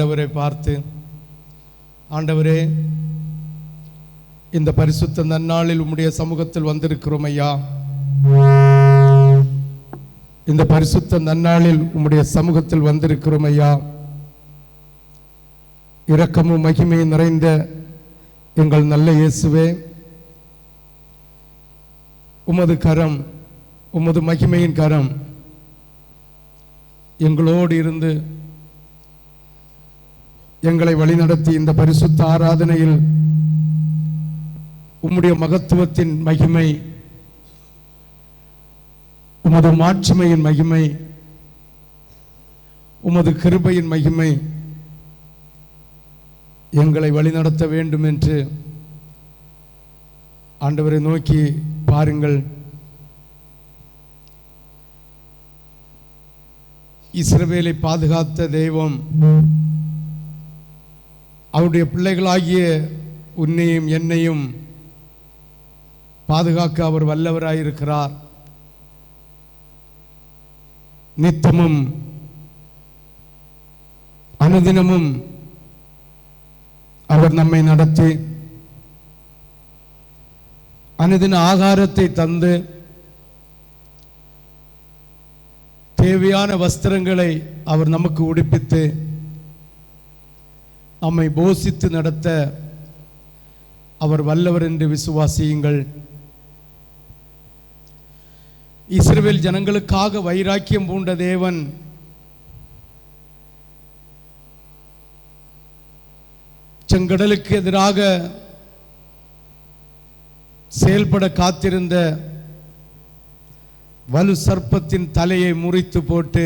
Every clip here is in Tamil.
ஆண்டவரை பார்த்து, ஆண்டவரே, இந்த பரிசுத்த நன்னாளில் உம்முடைய சமூகத்தில் வந்திருக்கிறோம் ஐயா. இந்த பரிசுத்த நன்னாளில் உம்முடைய சமூகத்தில் வந்திருக்கிறோம் ஐயா. இரக்கமும் மகிமையும் நிறைந்த எங்கள் நல்ல இயேசுவே, உமது கரம், உமது மகிமையின் கரம் எங்களோடு இருந்து எங்களை வழிநடத்தி இந்த பரிசுத்த ஆராதனையில் உம்முடைய மகத்துவத்தின் மகிமை, உமது மாட்சிமையின் மகிமை, உமது கிருபையின் மகிமை எங்களை வழிநடத்த வேண்டும் என்று ஆண்டவரை நோக்கி பாருங்கள். இஸ்ரவேலை பாதுகாத்த தெய்வம் அவருடைய பிள்ளைகளாகிய உன்னையும் என்னையும் பாதுகாக்க அவர் வல்லவராயிருக்கிறார். நித்தமும் அனுதினமும் அவர் நம்மை நடத்தி அனுதின ஆகாரத்தை தந்து தேவையான வஸ்திரங்களை அவர் நமக்கு உடுப்பித்து நம்மை போஷித்து நடத்த அவர் வல்லவர் என்று விசுவாசியுங்கள். இஸ்ரவேல் ஜனங்களுக்காக வைராக்கியம் பூண்ட தேவன் செங்கடலுக்கு எதிராக செயல்பட காத்திருந்த வலு சர்ப்பத்தின் தலையை முறித்து போட்டு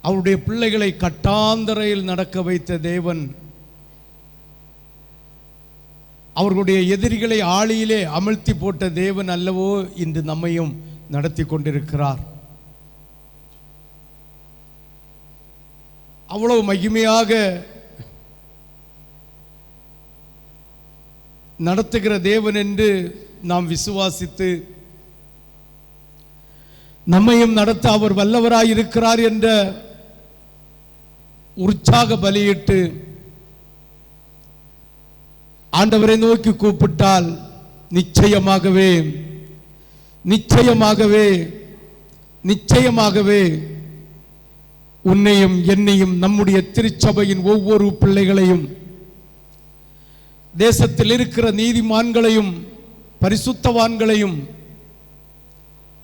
அவருடைய பிள்ளைகளை கட்டாந்தரையில் நடக்க வைத்த தேவன் அவர்களுடைய எதிரிகளை ஆழியிலே அமிழ்த்தி போட்ட தேவன் அல்லவோ இன்று நம்மையும் நடத்தி கொண்டிருக்கிறார். அவ்வளவு மகிமையாக நடத்துகிற தேவன் என்று நாம் விசுவாசித்து நம்மையும் நடத்த அவர் வல்லவராயிருக்கிறார் என்ற உற்சாக பலியிட்டு ஆண்டவரை நோக்கி கூப்பிட்டால் நிச்சயமாகவே நிச்சயமாகவே நிச்சயமாகவே உன்னையும் என்னையும் நம்முடைய திருச்சபையின் ஒவ்வொரு பிள்ளைகளையும் தேசத்தில் இருக்கிற நீதிமான்களையும் பரிசுத்தவான்களையும்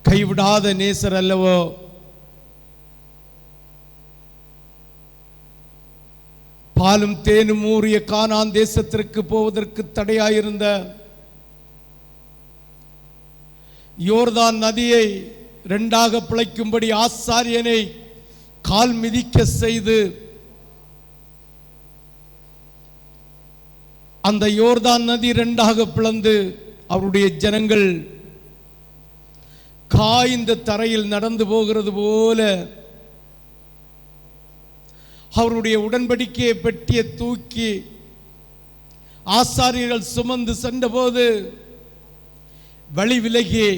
கைவிடாத நேசர் அல்லவோ. பாலும் தேனும் ஊறிய கானான் தேசத்திற்கு போவதற்கு தடையாயிருந்த யோர்தான் நதியை இரண்டாக பிளக்கும்படி ஆசாரியனை கால் மிதிக்க செய்து அந்த யோர்தான் நதி இரண்டாக பிளந்து அவருடைய ஜனங்கள் காய்ந்த தரையில் நடந்து போகிறது போல அவருடைய உடன்படிக்கையை பெட்டியை தூக்கி ஆசாரியர்கள் சுமந்து சென்றபோது வழி விலகி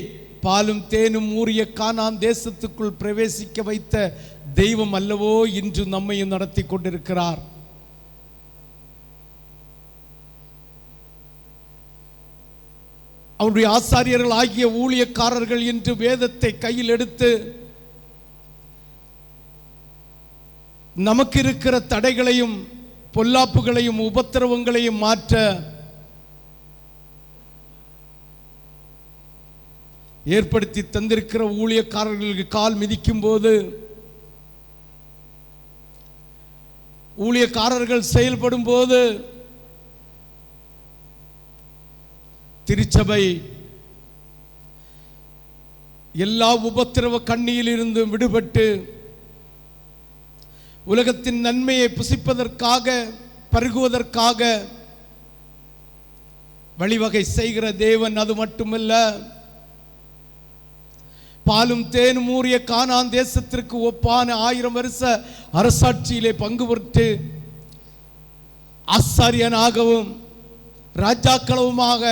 பாலும் தேனும் ஊறிய கானான் தேசத்துக்குள் பிரவேசிக்க வைத்த தெய்வம் அல்லவோ இன்று நம்மையும் நடத்தி கொண்டிருக்கிறார். அவருடைய ஆசாரியர்கள் ஆகிய ஊழியக்காரர்கள் இன்று வேதத்தை கையில் எடுத்து நமக்கு இருக்கிற தடைகளையும் பொல்லாப்புகளையும் உபத்திரவங்களையும் மாற்ற ஏற்படுத்தி தந்திருக்கிற ஊழியக்காரர்களுக்கு கால் மிதிக்கும் போது ஊழியக்காரர்கள் செயல்படும் போது திருச்சபை எல்லா உபத்திரவ கண்ணியில் இருந்து விடுபட்டு உலகத்தின் நன்மையை புசிப்பதற்காக பருகுவதற்காக வழிவகை செய்கிற தேவன். அது மட்டுமல்ல, பாலும் தேனும் ஊறிய கானான் தேசத்திற்கு ஒப்பான 1000 வருஷ அரசாட்சியிலே பங்கு பெற்று ஆசாரியனாகவும் ராஜாக்களவுமாக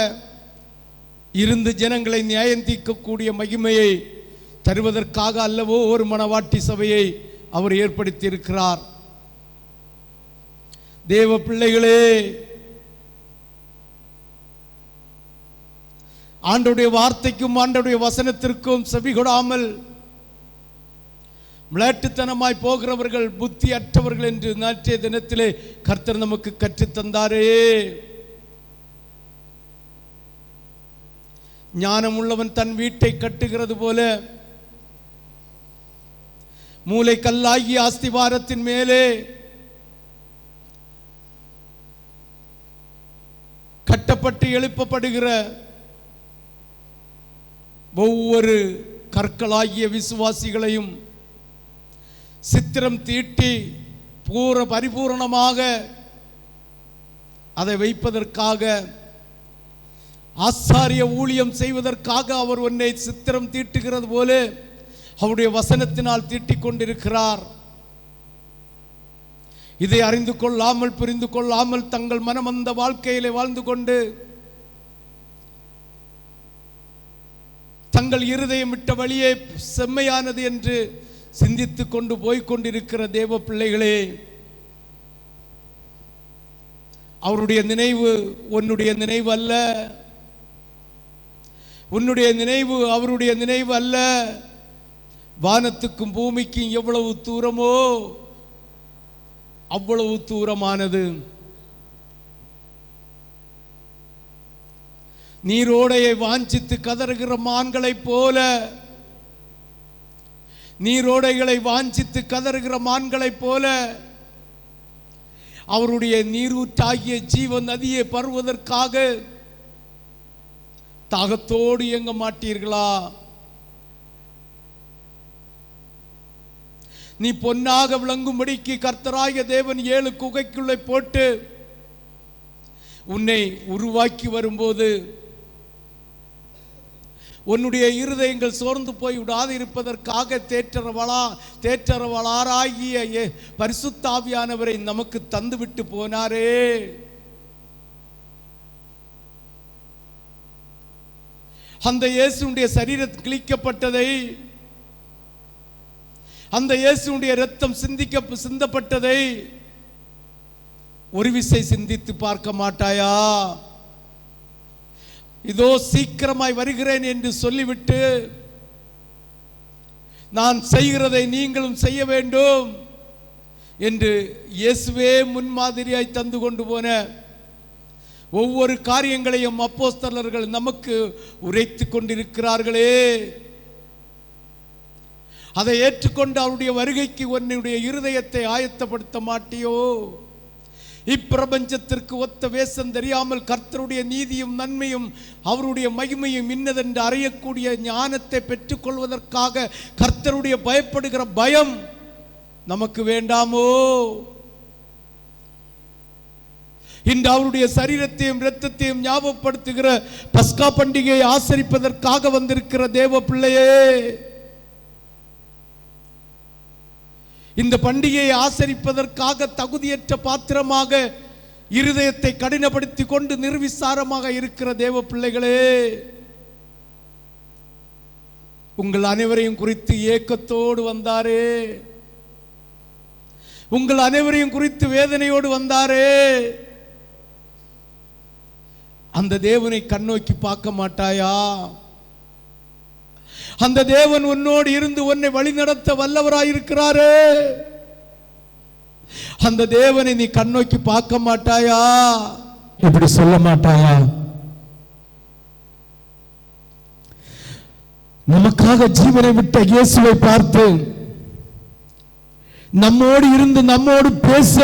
இருந்து ஜனங்களை நியாயம் தீர்க்கக்கூடிய மகிமையை தருவதற்காக அல்லவோ ஒரு மணவாட்டி சபையை அவர் ஏற்படுத்தி இருக்கிறார். தேவ பிள்ளைகளே, ஆண்டவருடைய வார்த்தைக்கும் ஆண்டவருடைய வசனத்திற்கும் செவிகொடாமல் விளையாட்டுத்தனமாய் போகிறவர்கள் புத்தி அற்றவர்கள் என்று நேற்றைய தினத்திலே கர்த்தர் நமக்கு கற்றுத்தந்தாரே. ஞானம் உள்ளவன் தன் வீட்டை கட்டுகிறது போல மூலை கல்லாகிய அஸ்திவாரத்தின் மேலே கட்டப்பட்டு எழுப்பப்படுகிற ஒவ்வொரு கற்களாகிய விசுவாசிகளையும் சித்திரம் தீட்டி பரிபூரணமாக அதை வைப்பதற்காக, ஆசாரிய ஊழியம் செய்வதற்காக அவர் உன்னை சித்திரம் தீட்டுகிறது போல அவருடைய வசனத்தினால் தீட்டிக் கொண்டிருக்கிறார். இதை அறிந்து கொள்ளாமல் புரிந்து கொள்ளாமல் தங்கள் மனமந்த வாழ்க்கையிலே வாழ்ந்து கொண்டு தங்கள் இருதயம் விட்ட வழியே செம்மையானது என்று சிந்தித்துக் கொண்டு போய்கொண்டிருக்கிற தேவ பிள்ளைகளே, அவருடைய நினைவு உன்னுடைய நினைவு அல்ல. உன்னுடைய நினைவு அவருடைய நினைவு அல்ல. வானத்துக்கும் பூமிக்கும் எவ்வளவு தூரமோ அவ்வளவு தூரமானது. நீரோடையை வாஞ்சித்து கதறுகிற மான்களைப் போல, நீரோடைகளை வாஞ்சித்து கதறுகிற மான்களைப் போல அவருடைய நீரூற்றாகிய ஜீவ நதியை பருவதற்காக தாகத்தோடு இயங்க மாட்டீர்களா? நீ பொன்னாக விளங்கும்படிக்கு கர்த்தராகிய தேவன் 7 குகைக்குள்ளே போட்டு உன்னை உருவாக்கி வரும்போது உன்னுடைய இருதயங்கள் சோர்ந்து போய் விடாது இருப்பதற்காக தேற்றரவளாராகிய பரிசுத்த ஆவியானவரை நமக்கு தந்துவிட்டு போனாரே. அந்த இயேசுடைய சரீரம் கிழிக்கப்பட்டதை, அந்த இயேசுடைய இரத்தம் சிந்தப்பட்டதை ஒரு விசை சிந்தித்து பார்க்க மாட்டாயா? இதோ சீக்கிரமாய் வருகிறேன் என்று சொல்லிவிட்டு நான் செய்கிறதை நீங்களும் செய்ய வேண்டும் என்று இயேசுவே முன்மாதிரியாய் தந்து கொண்டு போன ஒவ்வொரு காரியங்களையும் அப்போஸ்தலர்கள் நமக்கு உரைத்து கொண்டிருக்கிறார்களே. அதை ஏற்றுக்கொண்டு அவருடைய வருகைக்கு உன்னுடைய இருதயத்தை ஆயத்தப்படுத்த மாட்டியோ? இப்பிரபஞ்சத்திற்கு ஒத்த வேஷம் தெரியாமல் கர்த்தருடைய நீதியும் நன்மையும் அவருடைய மகிமையும் இன்னதென்று அறியக்கூடிய ஞானத்தை பெற்றுக்கொள்வதற்காக கர்த்தருடைய பயப்படுகிற பயம் நமக்கு வேண்டாமோ? இன்று அவருடைய சரீரத்தையும் இரத்தத்தையும் ஞாபகப்படுத்துகிற பஸ்கா பண்டிகையை ஆசரிப்பதற்காக வந்திருக்கிற தேவ பிள்ளையே, இந்த பண்டிகையை ஆசரிப்பதற்காக தகுதியற்ற பாத்திரமாக இருதயத்தை கடினப்படுத்தி கொண்டு நிர்விசாரமாக இருக்கிற தேவ பிள்ளைகளே, உங்கள் அனைவரையும் குறித்து ஏக்கத்தோடு வந்தாரே, உங்கள் அனைவரையும் குறித்து வேதனையோடு வந்தாரே. அந்த தேவனை கண்ணோக்கி பார்க்க மாட்டாயா? அந்த தேவன் உன்னோடு இருந்து உன்னை வழிநடத்த வல்லவராயிருக்கிறாரே. அந்த தேவனை நீ கண்ணோக்கி பார்க்க மாட்டாயா? இப்படி சொல்ல மாட்டாயா? நமக்காக ஜீவனை விட்ட இயேசுவை பார்த்து நம்மோடு இருந்து நம்மோடு பேச,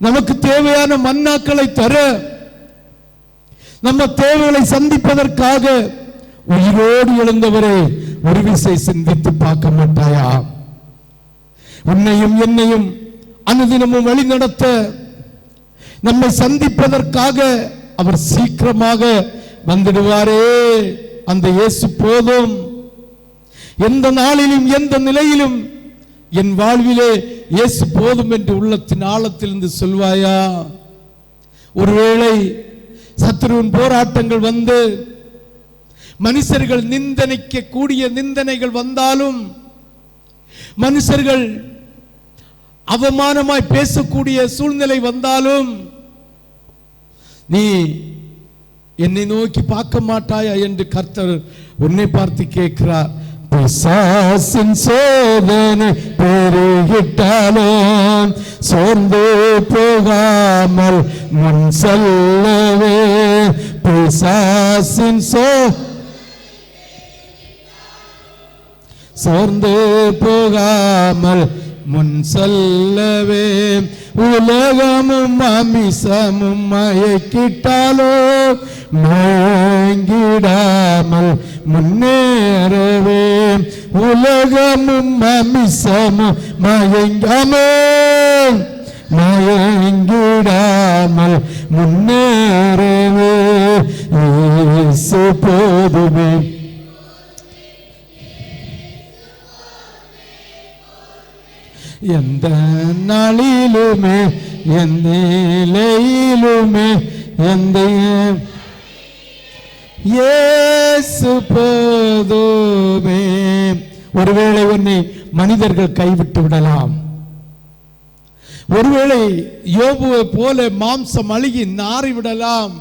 நமக்கு தேவையான மன்னாக்களை தர, நம்ம தேவைகளை சந்திப்பதற்காக உயிரோடு எழுந்தவரை ஒரு விசை சிந்தித்து பார்க்க மாட்டாயா? உன்னையும் என்னையும் அனுதினமும் வழி நடத்த, நம்மை சந்திப்பதற்காக அவர் சீக்கிரமாக வந்துடுவாரே. அந்த இயேசு போதும். எந்த நாளிலும் எந்த நிலையிலும் என் வாழ்விலே இயேசு போதும் என்று உள்ளத்தின் ஆழத்திலிருந்து சொல்வாயா? ஒருவேளை சத்துருவின் போராட்டங்கள் வந்து மனுஷர்கள் நிந்தனைக்க கூடிய நிந்தனைகள் வந்தாலும் மனுஷர்கள் அவமானமாய் பேசக்கூடிய சூழ்நிலை வந்தாலும் நீ என்னை நோக்கி பார்க்க மாட்டாயா என்று கர்த்தர் உன்னை பார்த்து கேட்கிறார். பிசாசின் சோதனை பெருகிட்டாலும் சோர்ந்து போகாமல் முன் செல்லவே. பிசாசின் சோர்ந்து போகாமல் முன் செல்லவே. உலகமும் அமிசமும் மயக்கிட்டாலோ மயங்கிடாமல் முன்னேறவே. உலகமும் அமிசமும் மயங்கிடாமல் முன்னேறவே. இயேசு போதுமே. எந்த நாளிலுமே எந்த நிலையிலுமே எந்த இயேசு போதுமே. ஒருவேளை உன்னை மனிதர்கள் கைவிட்டு விடலாம். ஒருவேளை யோபுவை போல மாம்சம் அழுகி நாறிவிடலாம்.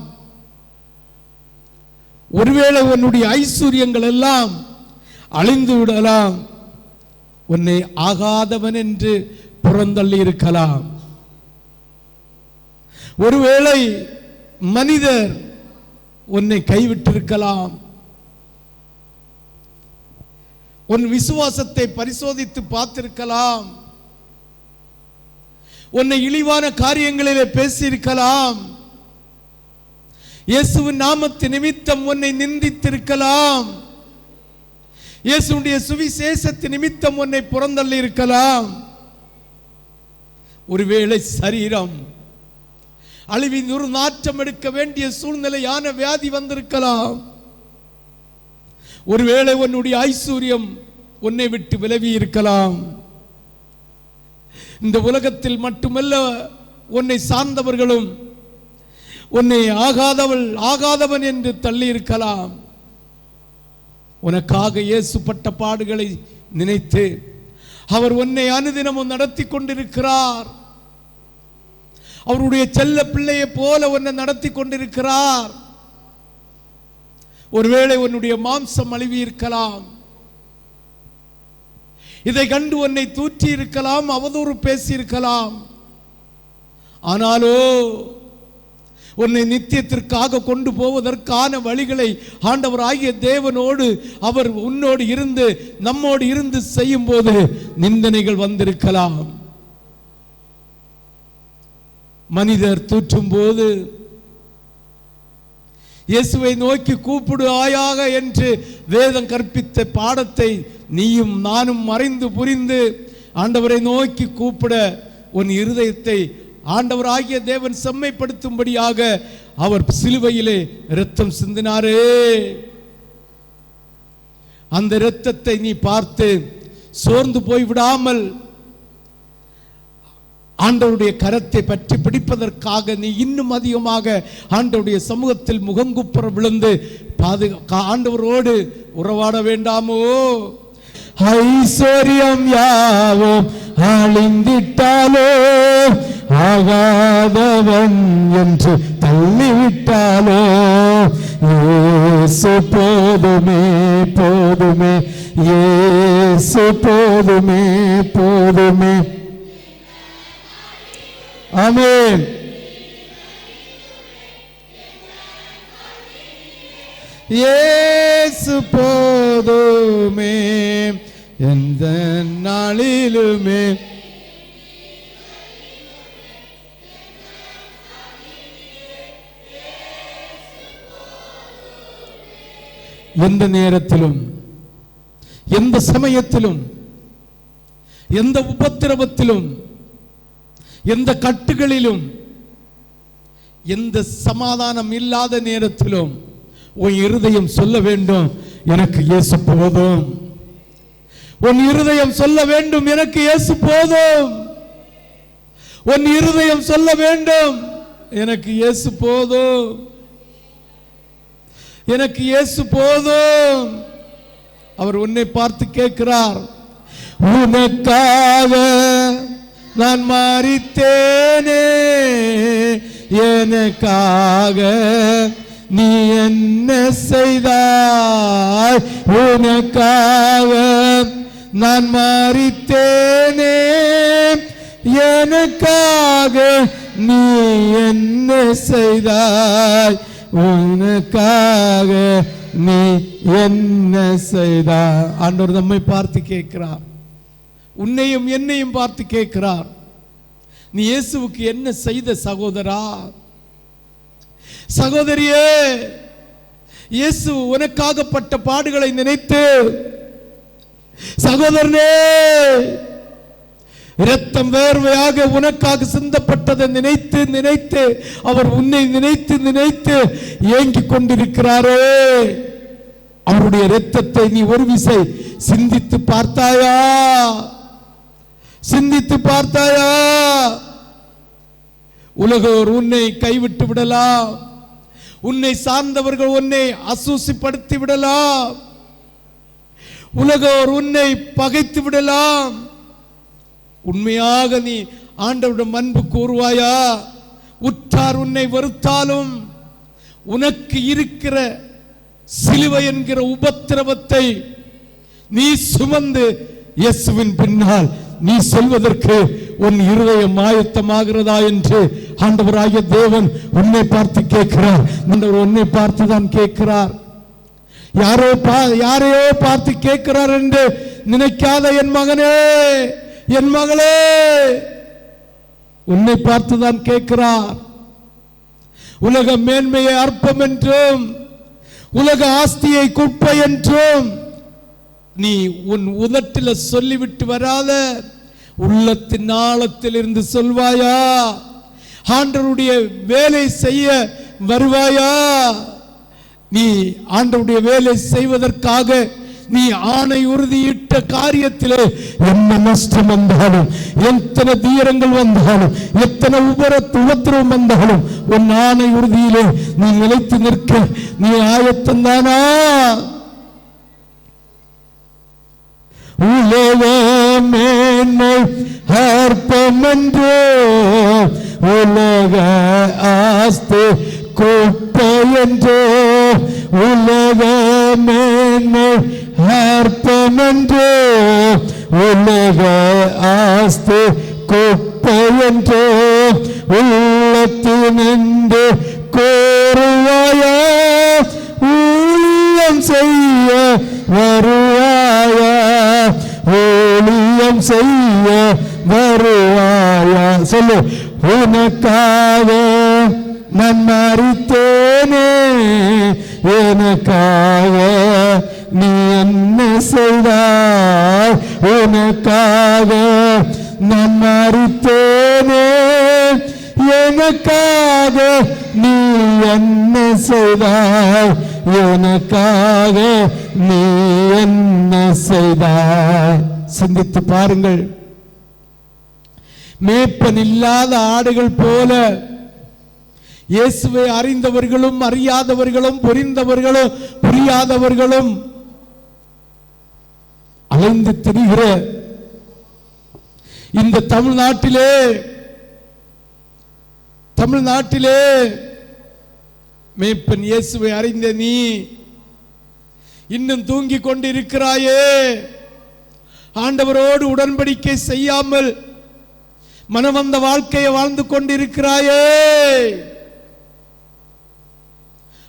ஒருவேளை உன்னுடைய ஐஸ்வர்யங்கள் எல்லாம் அழிந்து விடலாம். உன்னை ஆகாதவன் என்று புறந்தள்ளி இருக்கலாம். ஒருவேளை மனிதர் உன்னை கைவிட்டிருக்கலாம். உன் விசுவாசத்தை பரிசோதித்து பார்த்திருக்கலாம். உன்னை இழிவான காரியங்களிலே பேசியிருக்கலாம். இயேசுவின் நாமத்தின் நிமித்தம் உன்னை நிந்தித்திருக்கலாம். இயேசுடைய சுவிசேஷத்தின் நிமித்தம் உன்னை புறந்தள்ளி இருக்கலாம். ஒருவேளை சரீரம் அழிவின் ஒரு நாற்றம் எடுக்க வேண்டிய சூழ்நிலையான வியாதி வந்திருக்கலாம். ஒருவேளை உன்னுடைய ஐஸ்வர்யம் உன்னை விட்டு விலகி இருக்கலாம். இந்த உலகத்தில் மட்டுமல்ல, உன்னை சார்ந்தவர்களும் உன்னை ஆகாதவன் என்று தள்ளி இருக்கலாம். உனக்காக இயேசு பட்ட பாடுகளை நினைத்து அவர் உன்னை அனுதினமும் நடத்தி கொண்டிருக்கிறார். அவருடைய செல்ல பிள்ளையை போல உன்னை நடத்தி கொண்டிருக்கிறார். ஒருவேளை உன்னுடைய மாம்சம் அழிவி இருக்கலாம். இதை கண்டு உன்னை தூற்றி இருக்கலாம், அவதூறு பேசி இருக்கலாம். ஆனாலோ உன்னை நித்தியத்திற்காக கொண்டு போவதற்கான வழிகளை ஆண்டவர் ஆகிய தேவனோடு அவர் உன்னோடு இருந்து நம்மோடு இருந்து செய்யும் போது நிந்தனைகள் வந்திருக்கலாம். மனிதர் தூற்றும் போது இயேசுவை நோக்கி கூப்பிடு ஆயாக என்று வேதம் கற்பித்த பாடத்தை நீயும் நானும் அறிந்து புரிந்து ஆண்டவரை நோக்கி கூப்பிட உன் இருதயத்தை ஆண்டவராகிய தேவன் செம்மைப்படுத்தும்படியாக அவர் சிலுவையிலே இரத்தம் சிந்தினாரே. அந்த இரத்தத்தை நீ பார்த்து சோர்ந்து போய் விடாமல் ஆண்டவருடைய கரத்தை பற்றி பிடிப்பதற்காக நீ இன்னும் அதிகமாக ஆண்டவருடைய சமூகத்தில் முகங்குப்புற விழுந்து ஆண்டவரோடு உறவாட வேண்டாமோ? ஐஸ்வர்யம் யாவும் அழிந்திட்டாலோ ஆகாதவன் என்று தள்ளிவிட்டாலோ இயேசு போதுமே போதுமே இயேசு போதுமே போதுமே. ஆமென். இயேசு போதுமே எந்த நாளிலுமே. எந்த நேரத்திலும் எந்த சமயத்திலும் எந்த உபத்திரவத்திலும் எந்த கட்டுகளிலும் எந்த சமாதானம் இல்லாத நேரத்திலும் உன் இருதயம் சொல்ல வேண்டும், எனக்கு இயேசு போதும். உன் இருதயம் சொல்ல வேண்டும், எனக்கு இயேசு போதும். உன் இருதயம் சொல்ல வேண்டும், எனக்கு இயேசு போதும், எனக்கு இயேசு போதும். அவர் உன்னை பார்த்து கேட்கிறார், உனக்காக நான் மரித்தேனே, எனக்காக நீ என்ன செய்தாய், உனக்காக நான் மரித்தேனே, எனக்காக நீ என்ன செய்தாய், உனக்காக நீ என்ன செய்தாய். ஆண்டவர் நம்மை பார்த்து கேட்கிறார், உன்னையும் என்னையும் பார்த்து கேட்கிறார், நீ இயேசுவுக்கு என்ன செய்த சகோதரா, சகோதரியே? இயேசு உனக்காகப்பட்ட பாடுகளை நினைத்து, சகோதரனே இரத்தம் வேர்வையாக உனக்காக சிந்தப்பட்டதை நினைத்து நினைத்து அவர் உன்னை நினைத்து நினைத்து ஏங்கிக் கொண்டிருக்கிறாரே. அவருடைய இரத்தத்தை நீ ஒரு விசை சிந்தித்து பார்த்தாயா? சிந்தித்து பார்த்தாயா? உலகோர் உன்னை கைவிட்டு விடலாம், உன்னை சார்ந்தவர்கள் உன்னை அசூசிப்படுத்தி விடலாம், உலகோர் உன்னை பகைத்து விடலாம். உண்மையாக நீ ஆண்டவரிடம் அன்பு கூறுவாயா? உற்றார் உன்னை வெறுத்தாலும் உனக்கு இருக்கிற சிலுவை என்கிற உபத்திரவத்தை நீ சுமந்து இயேசுவின் பின்னால் நீ சொல்வதற்கு உன் இருதயம் ஆயத்தமாகிறதா என்று ஆண்டவராகிய தேவன் உன்னை பார்த்து கேட்கிறார். ஆண்டவர் உன்னை பார்த்து தான் கேட்கிறார். யாரையோ பார்த்து கேட்கிறார் என்று நினைக்காத என் மகனே, என் மகளே, உன்னை பார்த்துதான் கேட்கிறார். உலக மேன்மையை அற்பம் என்றும் உலக ஆஸ்தியை குப்பை என்றும் நீ உன் உதட்டில சொல்லிவிட்டு வராத, உள்ளத்தின் ஆழத்தில் இருந்து சொல்வாயா? ஆண்டவருடைய வேலை செய்ய வருவாயா? நீ ஆண்டவருடைய வேலை செய்வதற்காக நீ ஆணை உறுதியிட்ட காரியத்திலே என்ன நஷ்டம் வந்தாலும், எத்தனை தீரங்கள் வந்தாலும், எத்தனை உபத்திரவம் வந்தாலும் உன் ஆணை உறுதியிலே நீ நிலைத்து நிற்க நீ ஆயத்தந்தானா? உலக மேன்மை அற்பம் என்றோ, உலக ஆஸ்தி குப்பை என்றோ, உலக மேன்மை அற்பம் என்றோ, உலக ஆஸ்தி குப்பை என்றோ, உள்ளத்தினின்று கோருவாயா? ஊழியம் செய்ய வருவாயா? ஊழியம் செய்ய வருவாயா? சொல்லு, உனக்காக நான் மரித்தேனே, எனக்காக நீ என்ன செய்தாய், உனக்காக நான் மரித்தேனே, எனக்காக நீ என்ன செய்தாய், எனக்காக நீ என்ன செய்தாய். சிந்தித்து பாருங்கள். மேய்ப்பன் இல்லாத ஆடுகள் போல இயேசுவை அறிந்தவர்களும் அறியாதவர்களும் புரிந்தவர்களும் புரியாதவர்களும் அலைந்து திரிகிற இந்த தமிழ்நாட்டிலே மேய்ப்பன் இயேசுவை அறிந்த நீ இன்னும் தூங்கிக் கொண்டிருக்கிறாயே. ஆண்டவரோடு உடன்படிக்கை செய்யாமல் மனவந்த வாழ்க்கையை வாழ்ந்து கொண்டிருக்கிறாயே.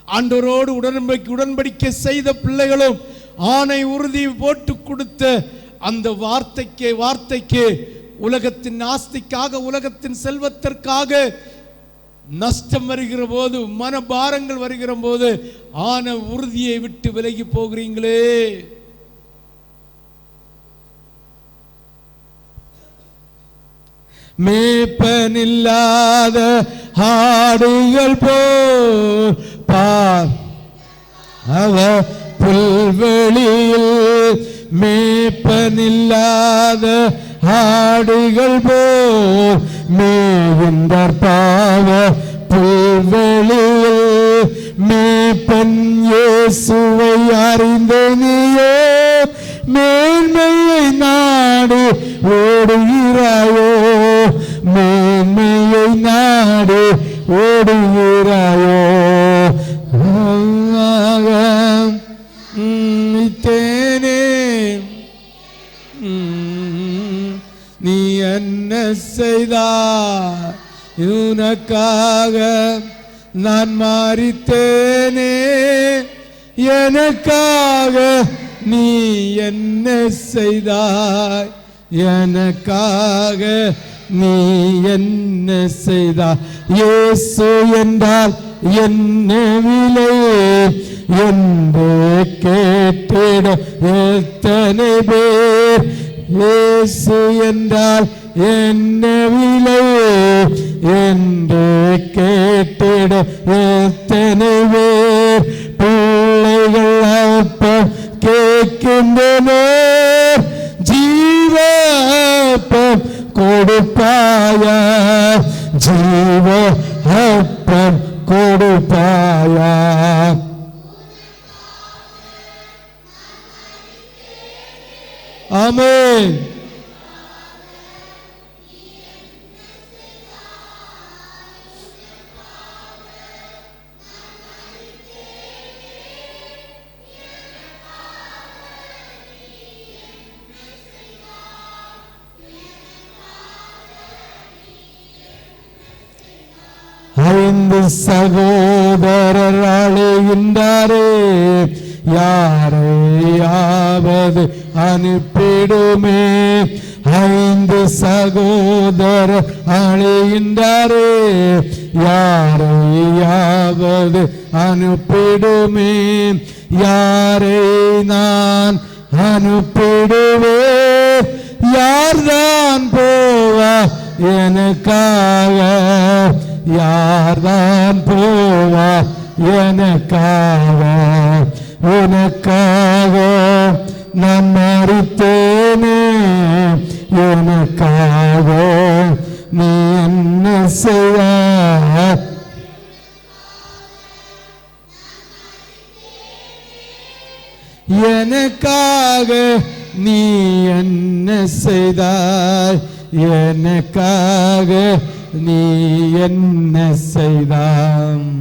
ஆண்டவரோடு உடன்படிக்கை செய்த பிள்ளைகளும் ஆணை உறுதி போட்டு கொடுத்த அந்த வார்த்தைக்கு உலகத்தின் ஆஸ்திக்காக, உலகத்தின் செல்வத்திற்காக நஷ்டம் வருகிற போது, மனபாரங்கள் வருகிற போது ஆன உறுதியை விட்டு விலகி போகிறீங்களே. மேய்ப்பனில்லாத ஆடுகள் போல் பார் அவ புல்வெளியில், மேய்ப்பனில்லாத ஆடுகள் போல் மேய்கின்றார் பாவ புல்வெளியில். மேய்ப்பன் இயேசுவை அறிந்த நீயோ மேன்மையை நான் நாடு ஓடுகிறாயோ, மேன்மையை நாடு ஓடுகிறாயோ. தேனே நீ என்ன செய்தாய், உனக்காக நான் மாறித்தேனே, எனக்காக நீ என்ன செய்தாய், எனக்காக நீ என்ன செய்தாய். இயேசு என்றால் என்ன விலை என்று கேட்டிட எத்தனை பேர், இயேசு என்றால் என்ன விலை என்று கேட்டிட எத்தனை பேர். பிள்ளைகள் அப்பம் கேட்கின்றனர், ஜீவப்பம் கொடுப்பாயா, ஜீவ அப்பம் கொடுப்பாயா. ஆமென். ஐந்து சகோதரர் அழைகின்றாரே, யாரையாவது அனுப்பிடுமே. ஐந்து சகோதரர் அழைகின்றாரே, யாரையாவது அனுப்பிடுமே. யாரை நான் அனுப்பிடுவேன், யார்தான் போவா எனக்காக, யார்தான் போவா எனக்காக. உனக்காக நான் மரித்தேனே, எனக்காக நீ என்ன செய்ய. எனக்காக நீ என்ன செய்தாய், எனக்காக நீ என்ன செய்தாய்.